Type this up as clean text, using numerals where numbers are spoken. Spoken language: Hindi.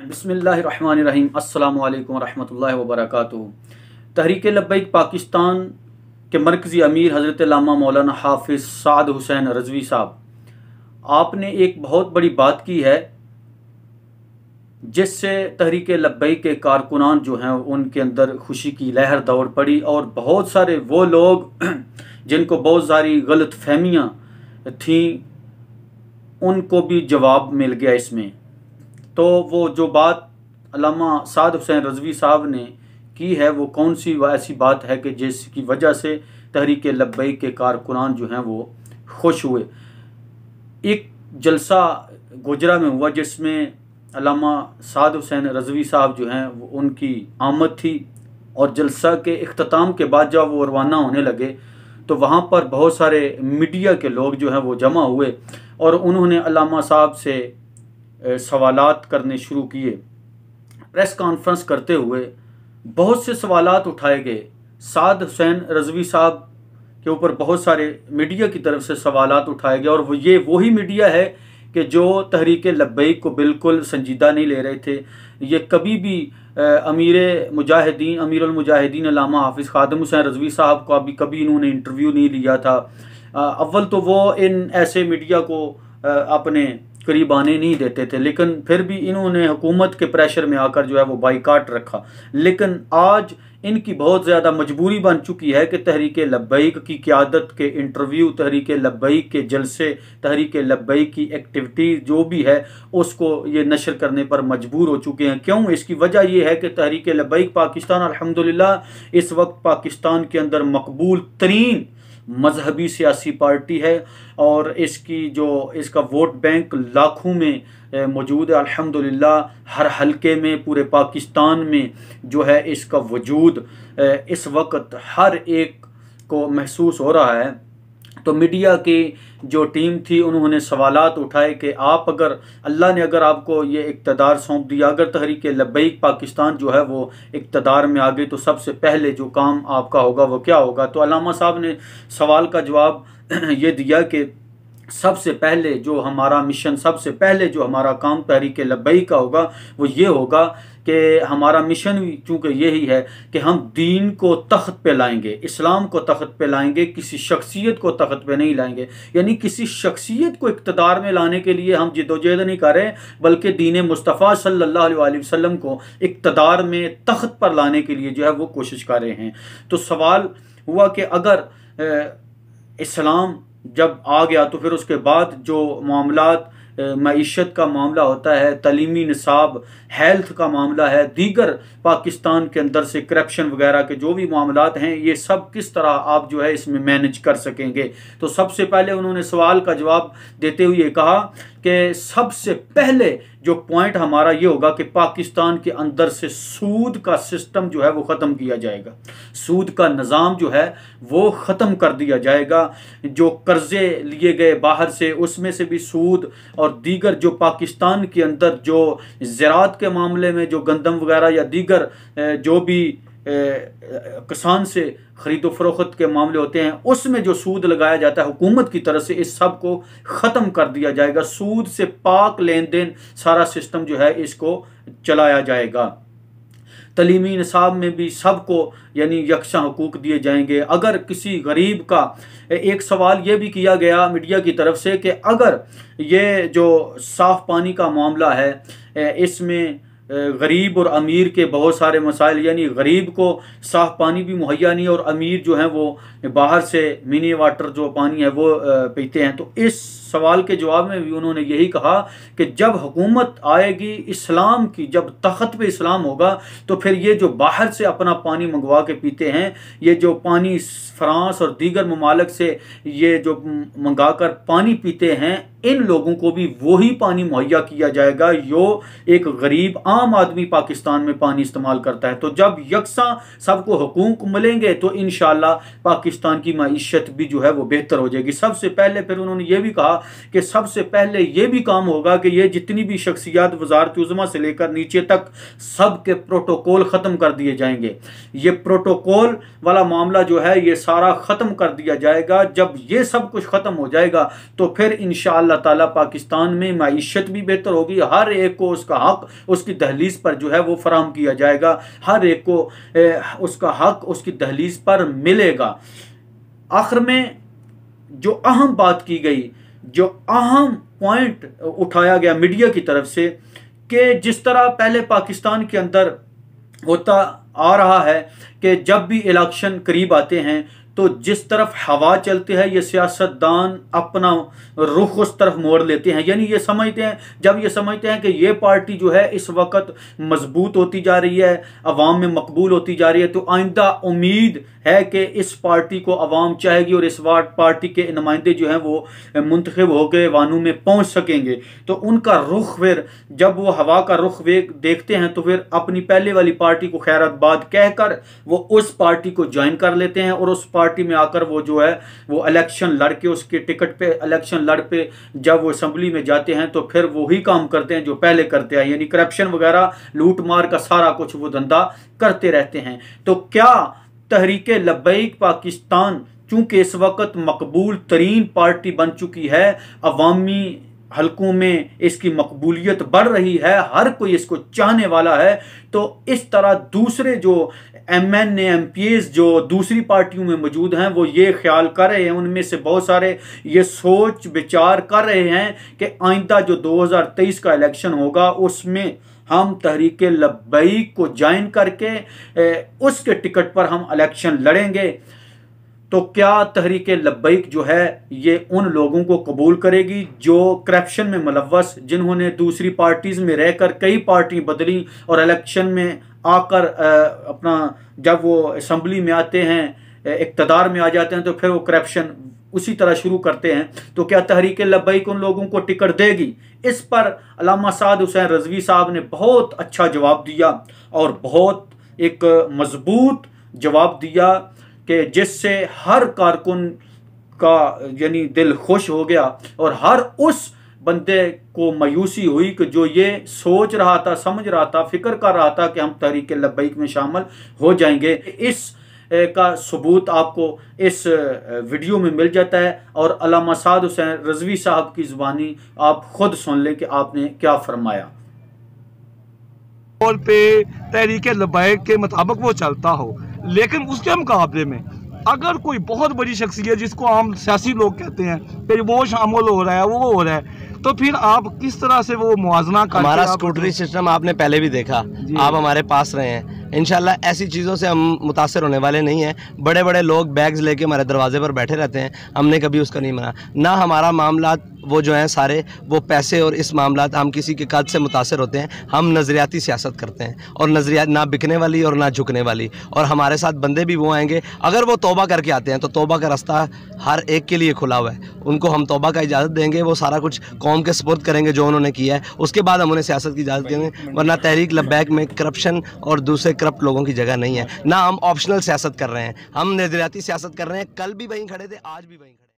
बिस्मिल्लाहिर्रहमानिर्रहीम। अस्सलामु अलैकुम रहमतुल्लाहि व बरकातुहू। तहरीक लब्बैक पाकिस्तान के मरकज़ी अमीर हज़रत अल्लामा मौलाना हाफिज़ साद हुसैन रज़वी साहब, आपने एक बहुत बड़ी बात की है जिससे तहरीक लब्बैक के कारकुनान जो हैं उनके अंदर खुशी की लहर दौड़ पड़ी और बहुत सारे वो लोग जिनको बहुत सारी गलत फहमियाँ थीं उनको भी जवाब मिल गया इसमें। तो वो जो बात अल्लामा साद हुसैन रज़वी साहब ने की है वो कौन सी ऐसी बात है कि जिसकी वजह से तहरीक लब्बैक के कारकुनान जो हैं वो खुश हुए। एक जलसा गुजरा में हुआ जिसमें अल्लामा साद हुसैन रज़वी साहब जो हैं वो उनकी आमद थी और जलसा के इख्तिताम के बाद जब वो रवाना होने लगे तो वहाँ पर बहुत सारे मीडिया के लोग जो हैं वो जमा हुए और उन्होंने अल्लामा साहब से सवालात करने शुरू किए। प्रेस कॉन्फ्रेंस करते हुए बहुत से सवालात उठाए गए। साद हुसैन रज़वी साहब के ऊपर बहुत सारे मीडिया की तरफ से सवालात उठाए गए और वही मीडिया है कि जो तहरीक लब्बैक को बिल्कुल संजीदा नहीं ले रहे थे। ये कभी भी अमीरुल मुजाहिदीन अल्लामा हाफिज़ खादिम हुसैन रज़वी साहब का भी कभी इन्होंने इंटरव्यू नहीं लिया था। अव्वल तो वो इन ऐसे मीडिया को अपने करीब आने नहीं देते थे, लेकिन फिर भी इन्होंने हुकूमत के प्रेशर में आकर जो है वो बाइकाट रखा। लेकिन आज इनकी बहुत ज़्यादा मजबूरी बन चुकी है कि तहरीक लब्बैक की क़यादत के इंटरव्यू, तहरीक लब्बैक के जलसे, तहरीक लब्बैक की एक्टिविटी जो भी है उसको ये नशर करने पर मजबूर हो चुके हैं। क्यों? इसकी वजह ये है कि तहरीक लब्बैक पाकिस्तान अल्हम्दुलिल्लाह इस वक्त पाकिस्तान के अंदर मकबूल तरीन मजहबी सियासी पार्टी है और इसका वोट बैंक लाखों में मौजूद है। अल्हम्दुलिल्लाह हर हलके में पूरे पाकिस्तान में जो है इसका वजूद इस वक्त हर एक को महसूस हो रहा है। तो मीडिया की जो टीम थी उन्होंने सवालात उठाए कि आप अल्लाह ने आपको ये इक़्तिदार सौंप दिया, अगर तहरीक लब्बैक पाकिस्तान जो है वो इक़्तिदार में आ गई तो सबसे पहले जो काम आपका होगा वो क्या होगा? तो अल्लामा साहब ने सवाल का जवाब ये दिया कि सबसे पहले जो हमारा मिशन, सबसे पहले जो हमारा काम तहरीक लब्बैक का होगा वो ये होगा कि हमारा मिशन चूँकि यही है कि हम दीन को तख्त पे लाएंगे, इस्लाम को तख्त पे लाएंगे, किसी शख्सियत को तख्त पे नहीं लाएंगे। यानी किसी शख्सियत को इक़्तिदार में लाने के लिए हम जिद्दोजहद नहीं कर रहे, बल्कि दीन मुस्तफ़ा सल्लल्लाहु अलैहि वसल्लम को इक़्तिदार में तख्त पर लाने के लिए जो है वो कोशिश कर रहे हैं। तो सवाल हुआ कि अगर इस्लाम जब आ गया तो फिर उसके बाद जो मामलात मईशत का मामला होता है, तलीमी निसाब, हेल्थ का मामला है, दीगर पाकिस्तान के अंदर से करप्शन वगैरह के जो भी मामलात हैं, ये सब किस तरह आप जो है इसमें मैनेज कर सकेंगे। तो सबसे पहले उन्होंने सवाल का जवाब देते हुए कहा कि सबसे पहले जो पॉइंट हमारा ये होगा कि पाकिस्तान के अंदर से सूद का सिस्टम जो है वो ख़त्म किया जाएगा। सूद का निज़ाम जो है वो ख़त्म कर दिया जाएगा। जो कर्ज़े लिए गए बाहर से उसमें से भी सूद और दीगर जो पाकिस्तान के अंदर जो ज़राअत के मामले में जो गंदम वगैरह या दीगर जो भी किसान से ख़रीदो फरोख्त के मामले होते हैं उसमें जो सूद लगाया जाता है हुकूमत की तरफ से, इस सब को ख़त्म कर दिया जाएगा। सूद से पाक लेन देन सारा सिस्टम जो है इसको चलाया जाएगा। तलीमी निसाब में भी सबको यानी यकसा हुकूक दिए जाएंगे। अगर किसी गरीब का, एक सवाल ये भी किया गया मीडिया की तरफ से कि अगर ये जो साफ़ पानी का मामला है इसमें गरीब और अमीर के बहुत सारे मसाइल, यानी गरीब को साफ़ पानी भी मुहैया नहीं और अमीर जो है वो बाहर से मिनी वाटर जो पानी है वो पीते हैं। तो इस सवाल के जवाब में भी उन्होंने यही कहा कि जब हुकूमत आएगी इस्लाम की, जब तख्त पे इस्लाम होगा तो फिर ये जो बाहर से अपना पानी मंगवा के पीते हैं, ये जो पानी फ्रांस और दीगर ममालिक से ये जो मंगाकर पानी पीते हैं, इन लोगों को भी वही पानी मुहैया किया जाएगा जो एक गरीब आम आदमी पाकिस्तान में पानी इस्तेमाल करता है। तो जब यकसा सबको हुकूक मिलेंगे तो इंशाअल्लाह पाकिस्तान की मईशत भी जो है वो बेहतर हो जाएगी। सबसे पहले फिर उन्होंने ये भी कहा कि सबसे पहले ये भी काम होगा कि ये जितनी भी शख्सियात वज़ारत उज़्मा से लेकर नीचे तक सब के प्रोटोकॉल ख़त्म कर दिए जाएंगे। ये प्रोटोकॉल वाला मामला जो है ये सारा ख़त्म कर दिया जाएगा। जब ये सब कुछ ख़त्म हो जाएगा तो फिर इंशाअल्लाह ताला पाकिस्तान में मईशत भी बेहतर होगी, हर एक को उसका हक उसकी दहलीज पर जो है वो फराहम किया जाएगा, हर एक को उसका हक उसकी दहलीज पर मिलेगा। आखिर में जो अहम बात की गई, जो अहम पॉइंट उठाया गया मीडिया की तरफ से कि जिस तरह पहले पाकिस्तान के अंदर होता आ रहा है कि जब भी इलेक्शन करीब आते हैं तो जिस तरफ हवा चलती है ये सियासतदान अपना रुख उस तरफ मोड़ लेते हैं। यानी ये समझते हैं, जब ये समझते हैं कि ये पार्टी जो है इस वक्त मजबूत होती जा रही है, अवाम में मकबूल होती जा रही है, तो आइंदा उम्मीद है कि इस पार्टी को अवाम चाहेगी और इस पार्टी के नुमाइंदे जो हैं वो मुंतखब होकर वानू में पहुंच सकेंगे। तो उनका रुख फिर जब वो हवा का रुख देखते हैं तो फिर अपनी पहले वाली पार्टी को खैरातबाद कहकर वो उस पार्टी को ज्वाइन कर लेते हैं और उस पार्टी में आकर वो जो है वो इलेक्शन लड़ के उसके टिकट पे इलेक्शन लड़ पे जब वो असेंबली में जाते हैं तो फिर वही काम करते हैं जो पहले करते हैं, यानी करप्शन वगैरह लूट मार का सारा कुछ वो धंधा करते रहते हैं। तो क्या तहरीक लब्बैक पाकिस्तान चूंकि इस वक्त मकबूल तरीन पार्टी बन चुकी है, अवामी हलकों में इसकी मकबूलियत बढ़ रही है, हर कोई इसको चाहने वाला है, तो इस तरह दूसरे जो MNA MPs जो दूसरी पार्टियों में मौजूद हैं वो ये ख्याल कर रहे हैं, उनमें से बहुत सारे ये सोच विचार कर रहे हैं कि आइंदा जो 2023 का इलेक्शन होगा उसमें हम तहरीक लब्बैक को ज्वाइन करके उसके टिकट पर हम इलेक्शन लड़ेंगे। तो क्या तहरीक लब्बैक जो है ये उन लोगों को कबूल करेगी जो करप्शन में मुलव्वस, जिन्होंने दूसरी पार्टीज में रहकर कई पार्टी बदली और इलेक्शन में आकर अपना जब वो असेंबली में आते हैं इक़्तिदार में आ जाते हैं तो फिर वो करप्शन उसी तरह शुरू करते हैं। तो क्या तहरीक लब्बैक उन लोगों को टिकट देगी? इस पर अल्लामा साद हुसैन रज़वी साहब ने बहुत अच्छा जवाब दिया और बहुत एक मजबूत जवाब दिया कि जिससे हर कारकुन का यानी दिल खुश हो गया और हर उस बंदे को मायूसी हुई कि जो ये सोच रहा था, समझ रहा था, फिक्र कर रहा था कि हम तहरीक लब्बैक में शामिल हो जाएंगे। इस का सबूत आपको इस वीडियो में मिल जाता है और अल्लामा साद हुसैन रज़वी साहब की ज़ुबानी आप खुद सुन लें कि आपने क्या फरमाया। तौर पे तहरीक लब्बैक के मुताबिक वो चलता हो, लेकिन उसके मुकाबले में अगर कोई बहुत बड़ी शख्सियत जिसको आम सियासी लोग कहते हैं फिर वो शामिल हो रहा है, वो हो रहा है, तो फिर आप किस तरह से वो मुआवजा करते हैं? हमारा स्कूटरी सिस्टम आपने पहले भी देखा, आप हमारे पास रहे हैं। इंशाल्लाह ऐसी चीज़ों से हम मुतासर होने वाले नहीं हैं। बड़े बड़े लोग बैग्स लेके हमारे दरवाजे पर बैठे रहते हैं, हमने कभी उसका नहीं माना। ना हमारा मामला वो जो हैं सारे वो पैसे और इस मामला हम किसी के कद से मुतासर होते हैं। हम नज़रियाती सियासत करते हैं और नज़रियात ना बिकने वाली और ना झुकने वाली। और हमारे साथ बंदे भी वो आएंगे, अगर वो तौबा करके आते हैं तो तौबा का रास्ता हर एक के लिए खुला हुआ है। उनको हम तौबा का इजाज़त देंगे, वो सारा कुछ कौम के सपुर्द करेंगे जो उन्होंने किया है, उसके बाद हम उन्हें सियासत की इजाज़त देंगे। वरना तहरीक लब्बैक में करप्शन और दूसरे करप्ट लोगों की जगह नहीं है। ना हम ऑप्शनल सियासत कर रहे हैं, हम नज़रियाती सियासत कर रहे हैं। कल भी वहीं खड़े थे, आज भी वहीं खड़े।